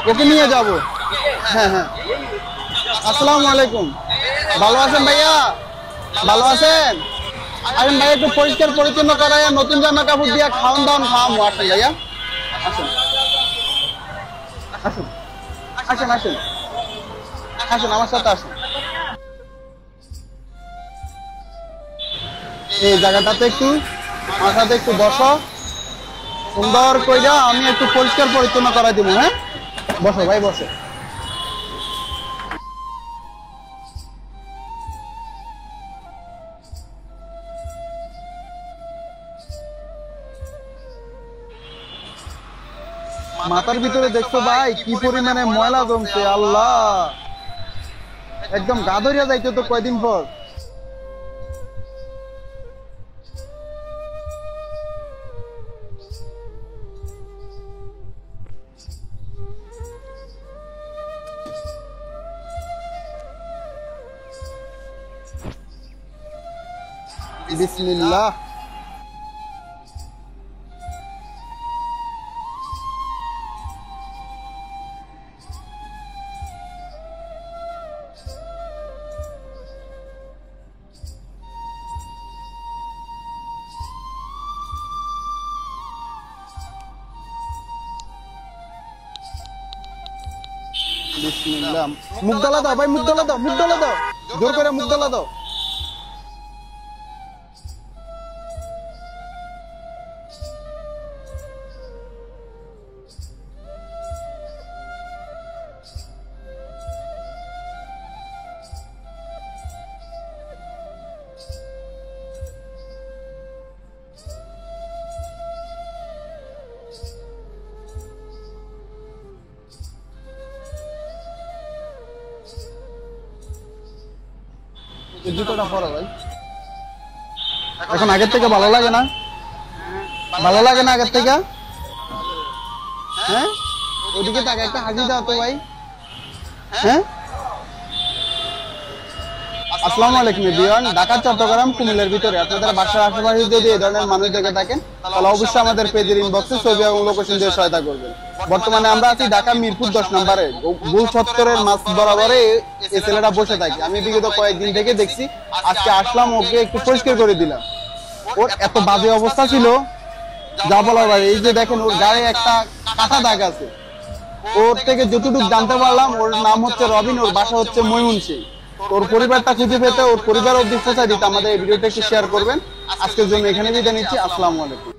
ওকে নিয়ে যাব। হ্যাঁ হ্যাঁ, আসসালামু আলাইকুম। ভালো আছেন ভাইয়া? ভালো আছেন? আসেন ভাইয়া, একটু পরিষ্কার পরিচ্ছন্ন করায় নতুন জামা কাপড় দিয়ে খাওয়ান দাওয়ান খাওয়াবো। আসেন ভাইয়া, আসেন আসেন আসেন আসেন আসেন, আমার সাথে আসেন। এই জায়গাটাতে একটু আমার সাথে একটু বসো, সুন্দর কইরা আমি একটু পরিষ্কার পরিচ্ছন্ন করাই দিব। হ্যাঁ, বসো ভাই, বসো। মাথার ভিতরে দেখছো ভাই কি পরিমাণে ময়লা জমছে, আল্লাহ, একদম গা ধরিয়া যাইতো তো কয়দিন পর। বিসমিল্লাহ। বিসমিল্লাহ। মুখ ডালা দাও ভাই, মুখ ডালা দাও, মুখ ডালা দাও, জোর করে মুখ ডালা দাও। জুতোটা পরো ভাই। এখন আগের থেকে ভালো লাগে না? ভালো লাগে না আগের থেকে? হ্যাঁ, ওদিকে তাকে একটা হাসি দাও তো ভাই। হ্যাঁ, আসসালামু আলাইকুম এভরিওয়ান। ঢাকা, চট্টগ্রাম, কুমিল্লার ভিতরে আপনাদের বাসার আশেপাশে যদি এই ধরনের মানুষ দেখে থাকেন তাহলে অবশ্যই আমাদের পেজের ইনবক্সে ছবি এবং লোকেশন দিয়ে সহায়তা করবেন। বর্তমানে আমরা আছি ঢাকা মিরপুর 10 নম্বরে গোল চত্বরের মাছ বরাবরে এই ছেলেটা বসে থাকে। আমি বিগত কয়েকদিন থেকে দেখছি, আজকে আসলাম, ওকে একটু পরিষ্কার করে দিলাম। ওর এত বাজে অবস্থা ছিল যা বলার বাইরে। এই যে দেখেন, ওর গায়ে একটা কাটা দাগ আছে। ওর থেকে যতটুকু জানতে পারলাম, ওর নাম হচ্ছে রবিন, ওর বাসা হচ্ছে ময়মনসিংহ। ওর পরিবারটা খুঁজে পেতে, ওর পরিবার অবধি পৌঁছায় দিতে আমাদের এই ভিডিওটা একটু শেয়ার করবেন। আজকের জন্য এখানে বিদায় নিচ্ছি। আসসালামু আলাইকুম।